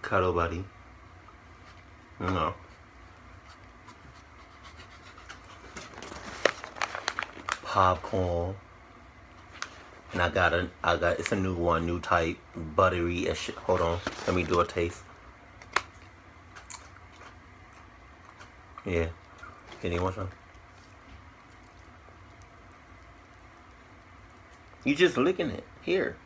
Cuddle buddy. No. Popcorn. And I got it's a new one, new type, buttery as shit. Hold on, let me do a taste. Yeah, can you want some? You just licking it here.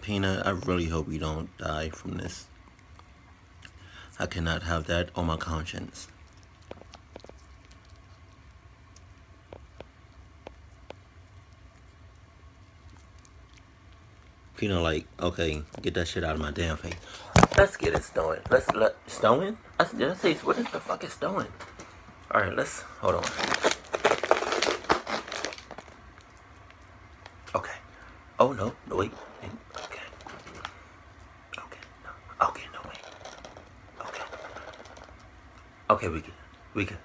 Peanut, I really hope you don't die from this. I cannot have that on my conscience. Peanut, like, okay, get that shit out of my damn face. Let's get it stowing. Stowing? Did I say, what the fuck is stowing? Alright, let's, hold on. Okay. Oh, no, wait. Okay. Okay, no. Okay, no, wait. Okay. Okay, we good.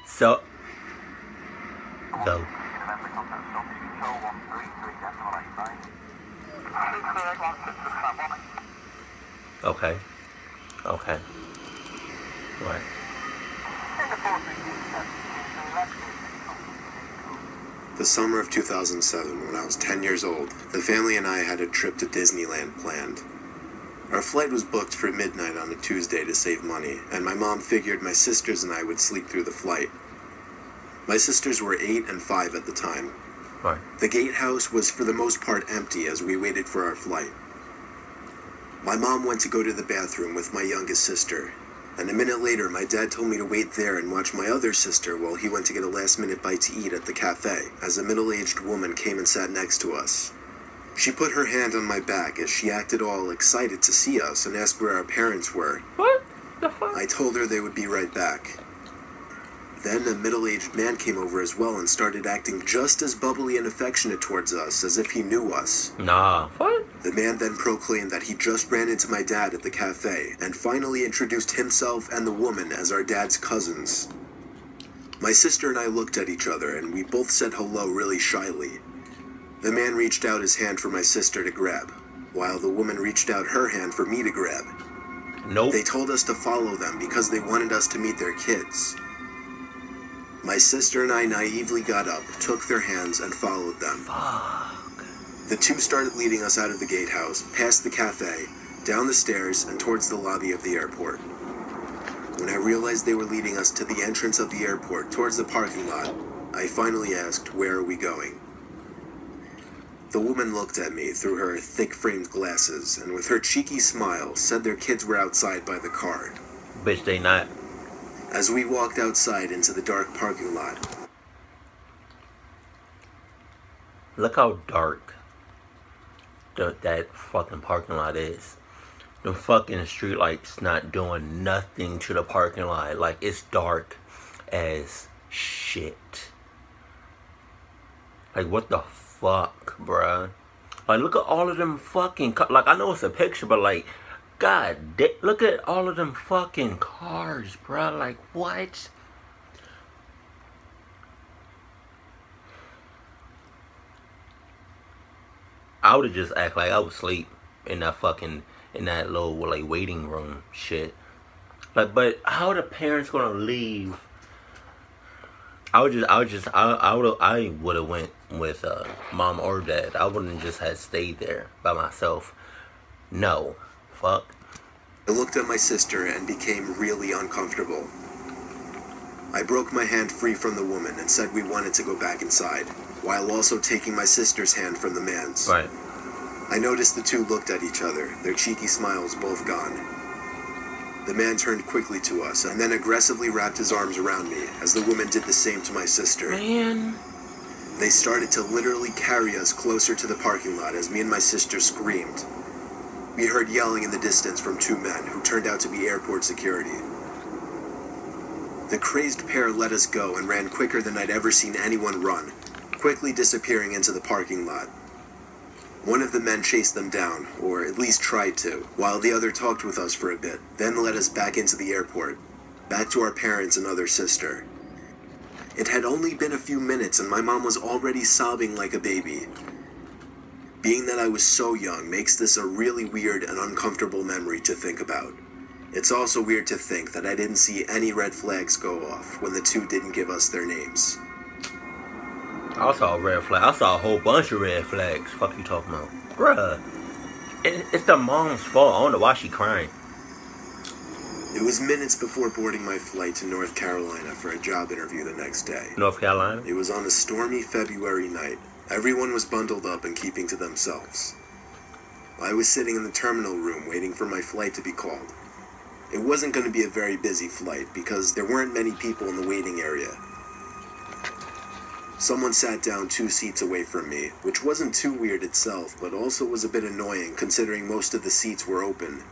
So, though. Okay. Okay. Right. The summer of 2007, when I was 10 years old, the family and I had a trip to Disneyland planned. Our flight was booked for midnight on a Tuesday to save money, and my mom figured my sisters and I would sleep through the flight. My sisters were 8 and 5 at the time. Right. The gatehouse was for the most part empty as we waited for our flight. My mom went to go to the bathroom with my youngest sister, and a minute later my dad told me to wait there and watch my other sister while he went to get a last-minute bite to eat at the cafe, as a middle-aged woman came and sat next to us. She put her hand on my back as she acted all excited to see us and asked where our parents were. What the fuck? I told her they would be right back. Then a middle-aged man came over as well and started acting just as bubbly and affectionate towards us as if he knew us. Nah, what? The man then proclaimed that he just ran into my dad at the cafe and finally introduced himself and the woman as our dad's cousins. My sister and I looked at each other and we both said hello really shyly. The man reached out his hand for my sister to grab, while the woman reached out her hand for me to grab. Nope. They told us to follow them because they wanted us to meet their kids. My sister and I naively got up, took their hands, and followed them. Fuck. The two started leading us out of the gatehouse, past the cafe, down the stairs, and towards the lobby of the airport. When I realized they were leading us to the entrance of the airport, towards the parking lot, I finally asked, "Where are we going?" The woman looked at me through her thick-framed glasses, and with her cheeky smile, said their kids were outside by the car. Bitch, they not. As we walked outside into the dark parking lot. Look how dark that fucking parking lot is. The fucking street lights not doing nothing to the parking lot. Like, it's dark as shit. Like, what the fuck, bruh? Like, look at all of them fucking... Like, I know it's a picture, but like... God, look at all of them fucking cars, bro. Like, what? I would have just act like I was asleep in that fucking, in that little, like, waiting room shit. Like, but how are the parents gonna leave? I would have went with mom or dad. I wouldn't just have stayed there by myself. No. Fuck. I looked at my sister and became really uncomfortable. I broke my hand free from the woman and said we wanted to go back inside, while also taking my sister's hand from the man's. Right. I noticed the two looked at each other, their cheeky smiles both gone. The man turned quickly to us and then aggressively wrapped his arms around me as the woman did the same to my sister. Man. They started to literally carry us closer to the parking lot as me and my sister screamed. We heard yelling in the distance from two men who turned out to be airport security. The crazed pair let us go and ran quicker than I'd ever seen anyone run, quickly disappearing into the parking lot. One of the men chased them down, or at least tried to, while the other talked with us for a bit, then led us back into the airport, back to our parents and other sister. It had only been a few minutes and my mom was already sobbing like a baby. Being that I was so young makes this a really weird and uncomfortable memory to think about. It's also weird to think that I didn't see any red flags go off when the two didn't give us their names. I saw a red flag. I saw a whole bunch of red flags. Fuck you talking about? Bruh. It's the mom's fault. I don't know why she crying. It was minutes before boarding my flight to North Carolina for a job interview the next day. North Carolina? It was on a stormy February night. Everyone was bundled up and keeping to themselves. I was sitting in the terminal room waiting for my flight to be called. It wasn't going to be a very busy flight because there weren't many people in the waiting area. Someone sat down 2 seats away from me, which wasn't too weird itself, but also was a bit annoying considering most of the seats were open.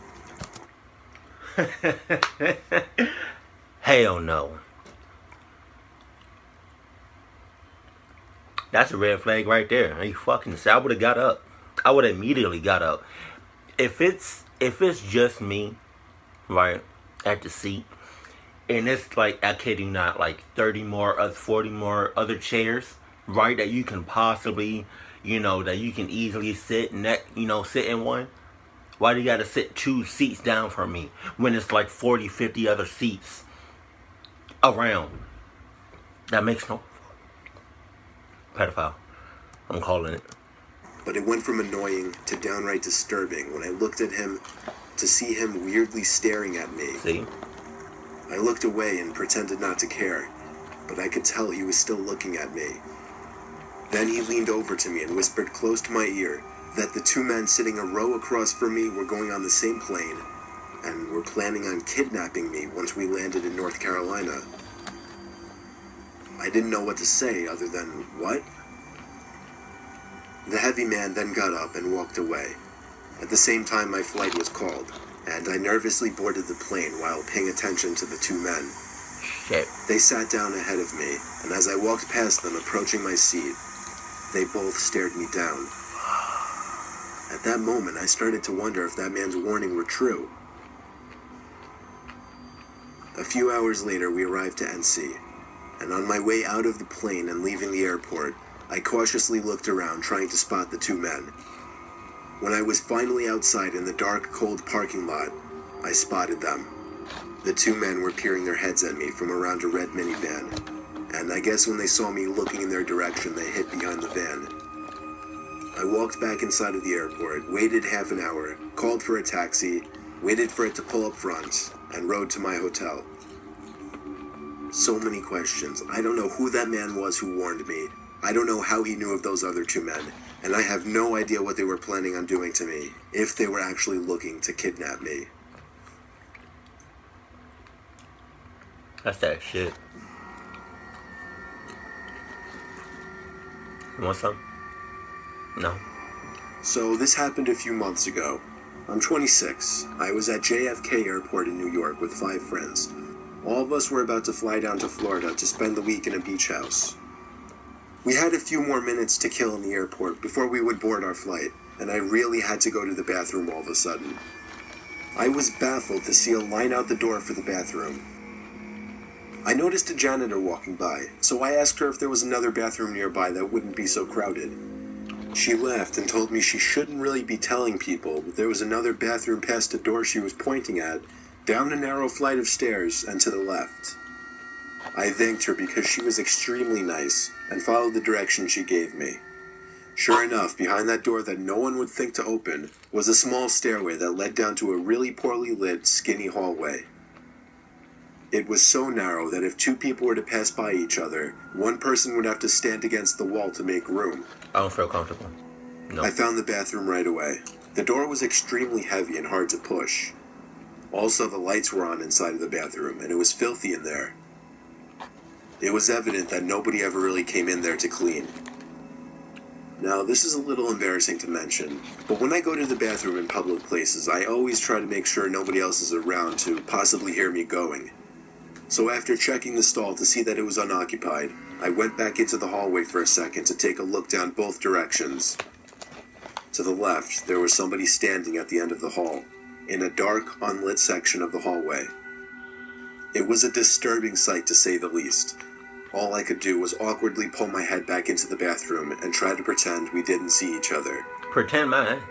Hell no. That's a red flag right there. Are you fucking I would have got up. I would have immediately got up. If it's just me, right, at the seat, and it's like, I kid you not, like 30 more, 40 more other chairs, right, that you can possibly, that you can easily sit sit in one. Why do you gotta sit 2 seats down from me when it's like 40, 50 other seats around? That makes no... Pedophile. I'm calling it. But it went from annoying to downright disturbing when I looked at him to see him weirdly staring at me. See? I looked away and pretended not to care, but I could tell he was still looking at me. Then he leaned over to me and whispered close to my ear that the 2 men sitting a row across from me were going on the same plane and were planning on kidnapping me once we landed in North Carolina. I didn't know what to say other than, what? The heavy man then got up and walked away. At the same time, my flight was called, and I nervously boarded the plane while paying attention to the 2 men. Shit. They sat down ahead of me, and as I walked past them approaching my seat, they both stared me down. At that moment, I started to wonder if that man's warning were true. A few hours later, we arrived to NC, and on my way out of the plane and leaving the airport, I cautiously looked around trying to spot the 2 men. When I was finally outside in the dark, cold parking lot, I spotted them. The 2 men were peering their heads at me from around a red minivan, and I guess when they saw me looking in their direction, they hid behind the van. I walked back inside of the airport, waited half an hour, called for a taxi, waited for it to pull up front, and rode to my hotel. So many questions. I don't know who that man was who warned me. I don't know how he knew of those other 2 men, and I have no idea what they were planning on doing to me, if they were actually looking to kidnap me. That's that shit. You want some? No. So this happened a few months ago. I'm 26. I was at JFK Airport in New York with 5 friends. All of us were about to fly down to Florida to spend the week in a beach house. We had a few more minutes to kill in the airport before we would board our flight, and I really had to go to the bathroom all of a sudden. I was baffled to see a line out the door for the bathroom. I noticed a janitor walking by, so I asked her if there was another bathroom nearby that wouldn't be so crowded. She laughed and told me she shouldn't really be telling people, but there was another bathroom past the door she was pointing at, down a narrow flight of stairs and to the left. I thanked her because she was extremely nice and followed the direction she gave me. Sure enough, behind that door that no one would think to open was a small stairway that led down to a really poorly lit, skinny hallway. It was so narrow that if 2 people were to pass by each other, one person would have to stand against the wall to make room. I don't feel comfortable. No. I found the bathroom right away. The door was extremely heavy and hard to push. Also, the lights were on inside of the bathroom, and it was filthy in there. It was evident that nobody ever really came in there to clean. Now, this is a little embarrassing to mention, but when I go to the bathroom in public places, I always try to make sure nobody else is around to possibly hear me going. So after checking the stall to see that it was unoccupied, I went back into the hallway for a second to take a look down both directions. To the left, there was somebody standing at the end of the hall, in a dark, unlit section of the hallway. It was a disturbing sight to say the least. All I could do was awkwardly pull my head back into the bathroom and try to pretend we didn't see each other. Pretend my ass.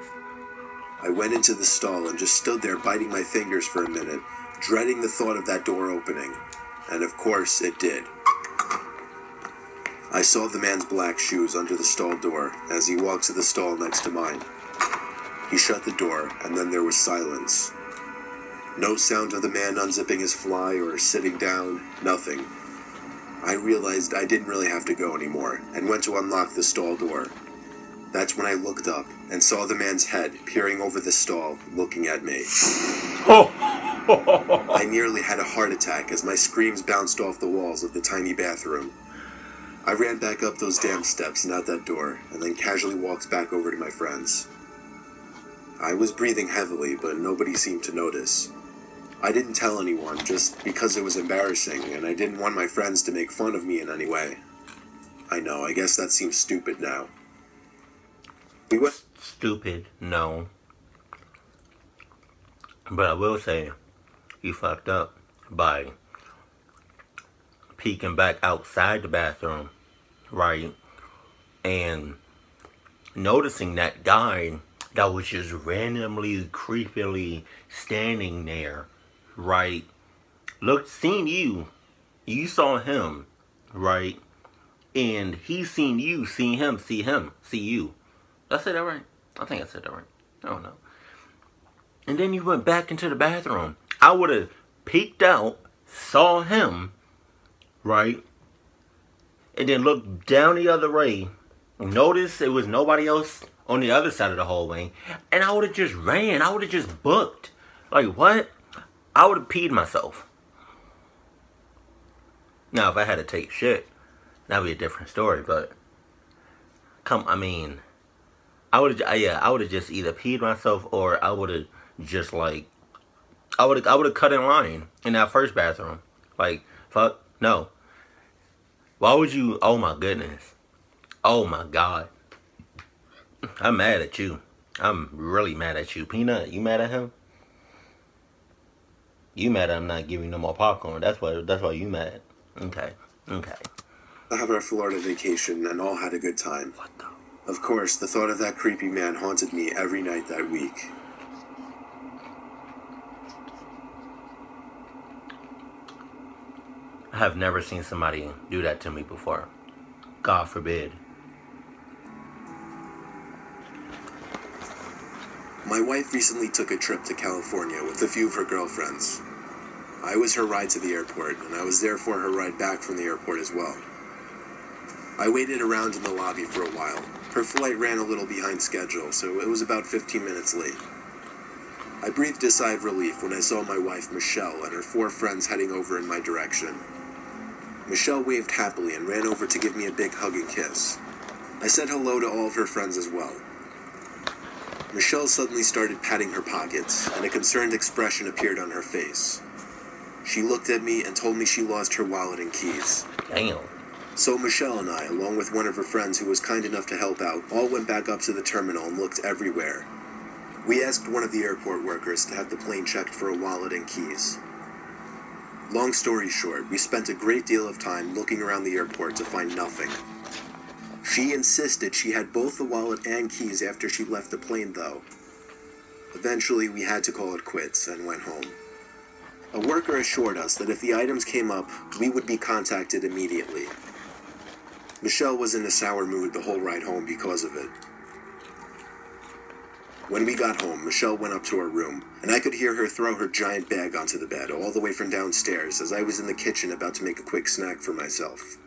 I went into the stall and just stood there biting my fingers for a minute, dreading the thought of that door opening. And of course, it did. I saw the man's black shoes under the stall door as he walked to the stall next to mine. He shut the door, and then there was silence. No sound of the man unzipping his fly or sitting down, nothing. I realized I didn't really have to go anymore, and went to unlock the stall door. That's when I looked up and saw the man's head peering over the stall, looking at me. I nearly had a heart attack as my screams bounced off the walls of the tiny bathroom. I ran back up those damn steps and out that door, and then casually walked back over to my friends. I was breathing heavily, but nobody seemed to notice. I didn't tell anyone, just because it was embarrassing, and I didn't want my friends to make fun of me in any way. I know, I guess that seems stupid now. We went... Stupid, no. But I will say, you fucked up by peeking back outside the bathroom, right? And noticing that guy that was just randomly, creepily standing there, right? Look, seeing you. You saw him, right? And he seen you, seen him, see you. Did I say that right? I think I said that right. I don't know. And then you went back into the bathroom. I would have peeked out, saw him, right? And then looked down the other way. Noticed it was nobody else on the other side of the hallway. And I would have just ran. I would have just booked. Like, what? I would have peed myself. Now, if I had to take shit, that would be a different story. But, I would have just either peed myself or I would have just, like, I would have cut in line in that first bathroom. Like, fuck, no. Why would you? Oh my goodness. Oh my God. I'm mad at you. I'm really mad at you. Peanut, you mad at him? You mad at him not giving you no more popcorn. That's why you mad. Okay. To have our Florida vacation and all had a good time. What the? Of course, the thought of that creepy man haunted me every night that week. I have never seen somebody do that to me before. God forbid. My wife recently took a trip to California with a few of her girlfriends. I was her ride to the airport, and I was therefore her ride back from the airport as well. I waited around in the lobby for a while. Her flight ran a little behind schedule, so it was about 15 minutes late. I breathed a sigh of relief when I saw my wife Michelle and her 4 friends heading over in my direction. Michelle waved happily and ran over to give me a big hug and kiss. I said hello to all of her friends as well. Michelle suddenly started patting her pockets, and a concerned expression appeared on her face. She looked at me and told me she lost her wallet and keys. Damn. So Michelle and I, along with one of her friends who was kind enough to help out, all went back up to the terminal and looked everywhere. We asked one of the airport workers to have the plane checked for a wallet and keys. Long story short, we spent a great deal of time looking around the airport to find nothing. She insisted she had both the wallet and keys after she left the plane, though. Eventually, we had to call it quits and went home. A worker assured us that if the items came up, we would be contacted immediately. Michelle was in a sour mood the whole ride home because of it. When we got home, Michelle went up to her room, and I could hear her throw her giant bag onto the bed all the way from downstairs as I was in the kitchen about to make a quick snack for myself.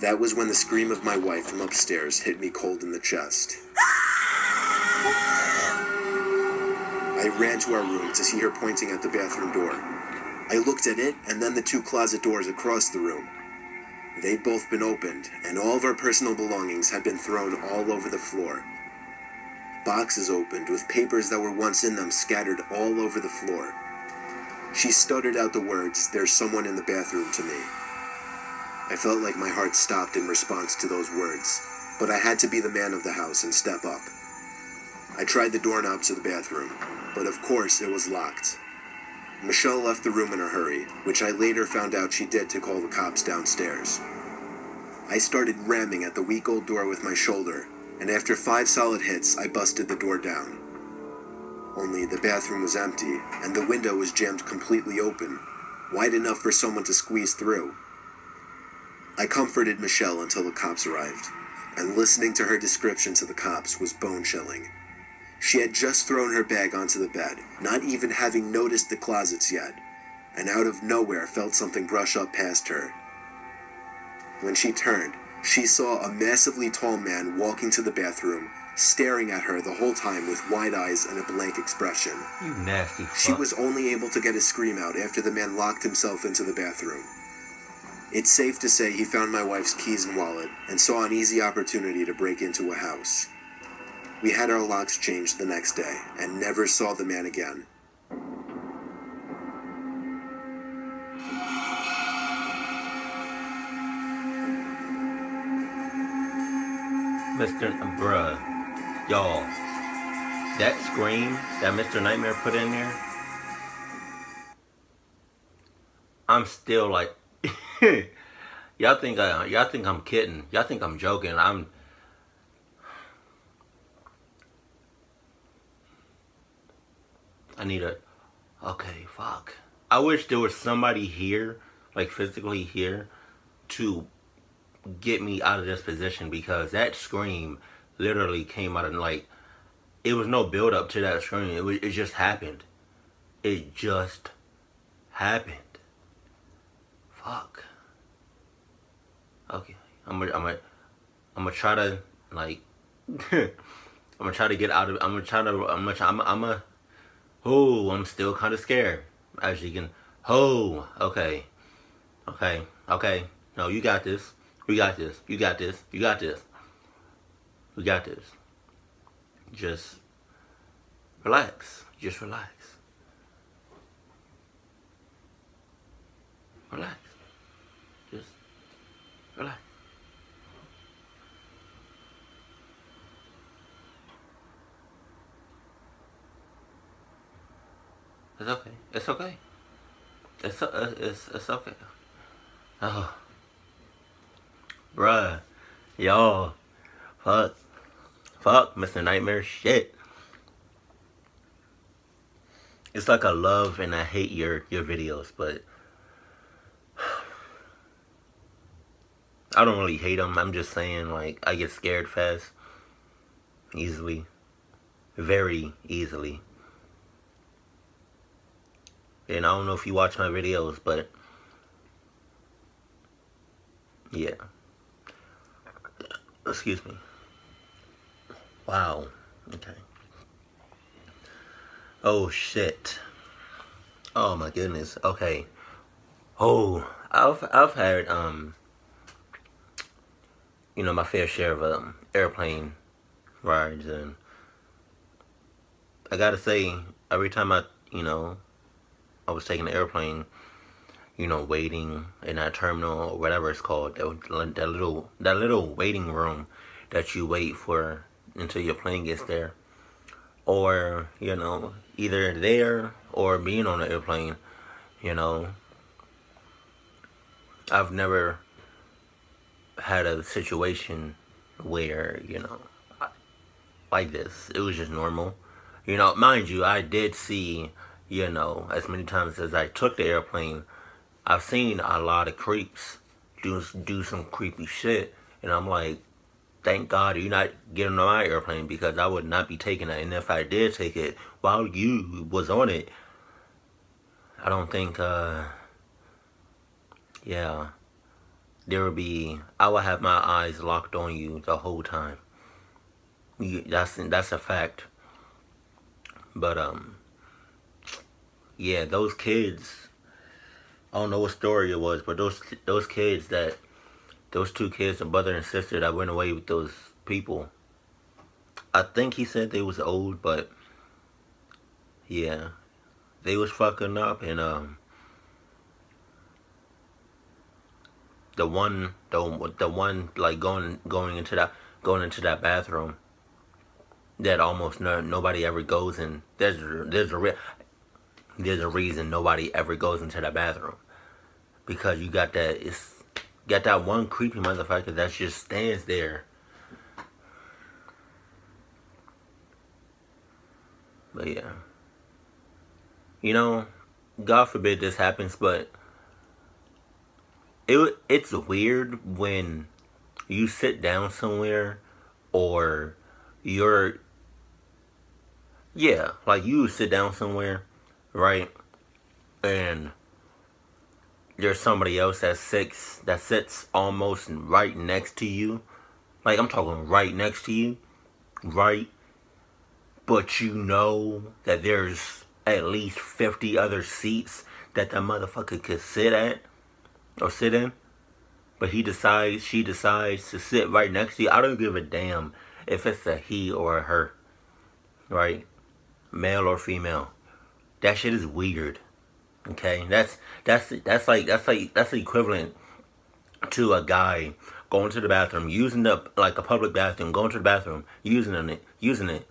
That was when the scream of my wife from upstairs hit me cold in the chest. I ran to our room to see her pointing at the bathroom door. I looked at it, and then the 2 closet doors across the room. They'd both been opened, and all of our personal belongings had been thrown all over the floor. Boxes opened with papers that were once in them scattered all over the floor. She stuttered out the words, "There's someone in the bathroom," to me. I felt like my heart stopped in response to those words, but I had to be the man of the house and step up. I tried the doorknob to the bathroom, but of course it was locked. Michelle left the room in a hurry, which I later found out she did to call the cops downstairs. I started ramming at the weak old door with my shoulder, and after 5 solid hits, I busted the door down. Only the bathroom was empty, and the window was jammed completely open, wide enough for someone to squeeze through. I comforted Michelle until the cops arrived, and listening to her description to the cops was bone-chilling. She had just thrown her bag onto the bed, not even having noticed the closets yet, and out of nowhere felt something brush up past her. When she turned, she saw a massively tall man walking to the bathroom, staring at her the whole time with wide eyes and a blank expression. You nasty fuck. She was only able to get a scream out after the man locked himself into the bathroom. It's safe to say he found my wife's keys and wallet and saw an easy opportunity to break into a house. We had our locks changed the next day and never saw the man again. Mr. Bruh, y'all, that scream that Mr. Nightmare put in there, I'm still like, y'all think I'm kidding, y'all think I'm joking. Okay, fuck. I wish there was somebody here, like physically here, to get me out of this position, because that scream literally came out of, like, it was no build up to that scream. It just happened. It just happened. Fuck. Okay, I'm gonna try to, like, I'm gonna try to get out of. Oh, I'm still kind of scared. As you can. Oh, okay. No, you got this. We got this. You got this. You got this. We got this. Just relax. Just relax. Relax. Just relax. It's okay. It's okay. It's okay. Oh. Bruh. Y'all. Fuck, Mr. Nightmare, shit. It's like I love and I hate your videos, but I don't really hate them. I'm just saying, like, I get scared fast, easily, very easily. And I don't know if you watch my videos, but yeah. Excuse me. Wow. Okay. Oh shit. Oh my goodness. Okay. Oh, I've had you know, my fair share of airplane rides, and I gotta say, every time I was taking the airplane, you know, waiting in that terminal or whatever it's called, that little waiting room that you wait for until your plane gets there, or, you know, either there or being on the airplane, you know, I've never had a situation where, you know, like this. It was just normal. You know, mind you, I did see, you know, as many times as I took the airplane, I've seen a lot of creeps do some creepy shit, and I'm like, thank God you're not getting on my airplane, because I would not be taking it. And if I did take it while you was on it, I don't think, yeah, I would have my eyes locked on you the whole time. That's a fact. But, yeah, those kids, I don't know what story it was, but those kids those two kids, a brother and sister that went away with those people, I think he said they was old, but yeah, they was fucking up, and the one like going into that bathroom, that almost nobody ever goes in. There's a reason nobody ever goes into that bathroom, because you got that one creepy motherfucker that just stands there. But yeah, you know, God forbid this happens, but it's weird when you sit down somewhere, or you're, yeah, like you sit down somewhere, right, and there's somebody else that sits almost right next to you. Like, I'm talking right next to you, right? But you know that there's at least 50 other seats that motherfucker could sit at or sit in. But she decides to sit right next to you. I don't give a damn if it's a he or a her, right? Male or female. That shit is weird. Okay? That's the equivalent to a guy going to the bathroom, using a public bathroom, going to the bathroom, using it,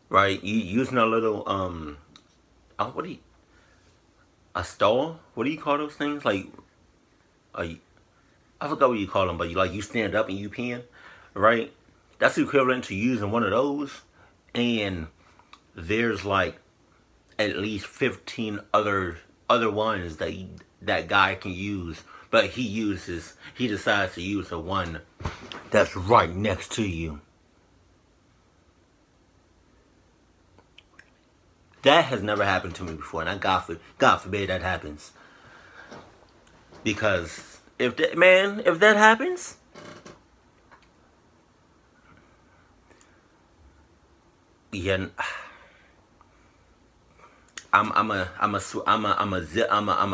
right? Using a little a stall? What do you call those things? Like, I forgot what you call them, but you stand up and you peeing, right? That's the equivalent to using one of those, and there's like at least 15 other ones that guy can use, but he decides to use the one that's right next to you. That has never happened to me before, and God forbid that happens. Because if that happens, yeah, I'ma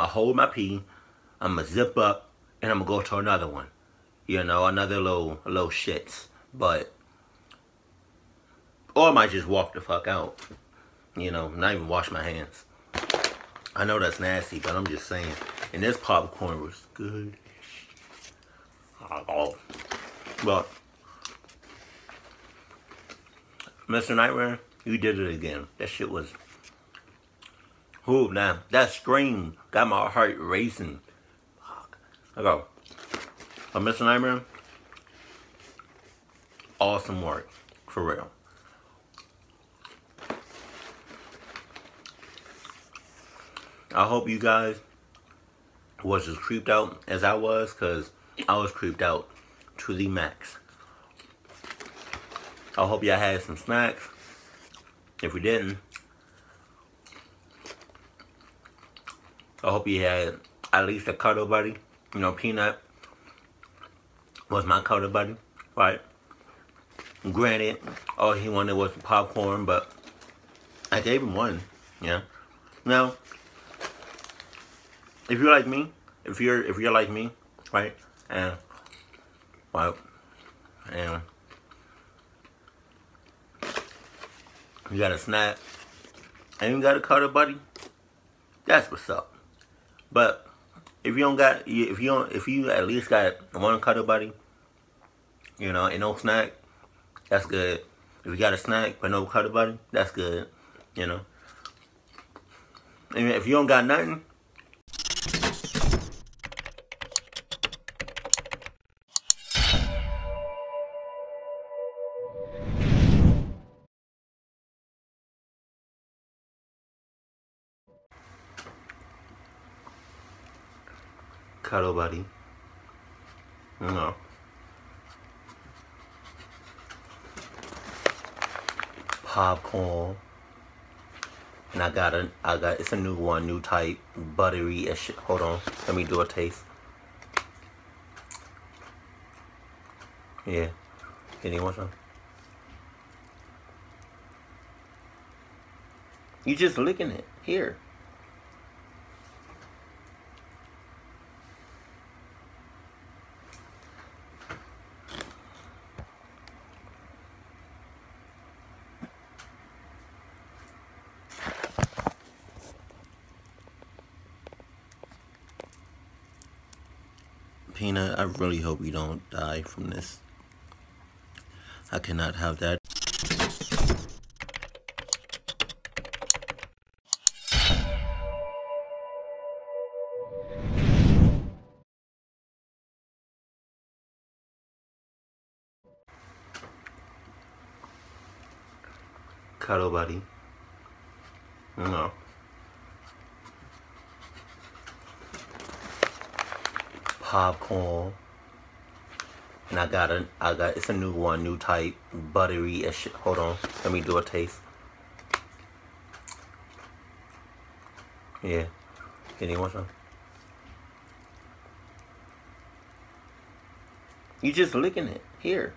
hold my pee, I'ma zip up, and I'ma go to another one. You know, another little shits. Or I might just walk the fuck out. You know, not even wash my hands. I know that's nasty, but I'm just saying. And this popcorn was good. Oh. But Mr. Nightmare, you did it again. That shit was... Ooh, now, that scream got my heart racing. Fuck. I go. But Mr. Nightmare, awesome work. For real. I hope you guys was as creeped out as I was, because I was creeped out to the max. I hope y'all had some snacks. If you didn't, I hope you had at least a cuddle buddy. You know, Peanut was my cuddle buddy, right? Granted, all he wanted was popcorn, but I gave him one, yeah. Now, if you're like me, if you're like me, right, and you got a snack and you got a cuddle buddy, that's what's up. But if you at least got one cuddle buddy, you know, and no snack, that's good. If you got a snack but no cuddle buddy, that's good, you know. And if you don't got nothing, cuddle buddy, no. Popcorn, and I got it's a new one, new type, buttery as shit. Hold on, let me do a taste. Yeah, anyone some? You just licking it here. Peanut, I really hope you don't die from this. I cannot have that. Cuddle buddy. No. Popcorn. And I got it's a new one, new type, buttery as shit. Hold on, let me do a taste. Yeah, anyone some? You just licking it here.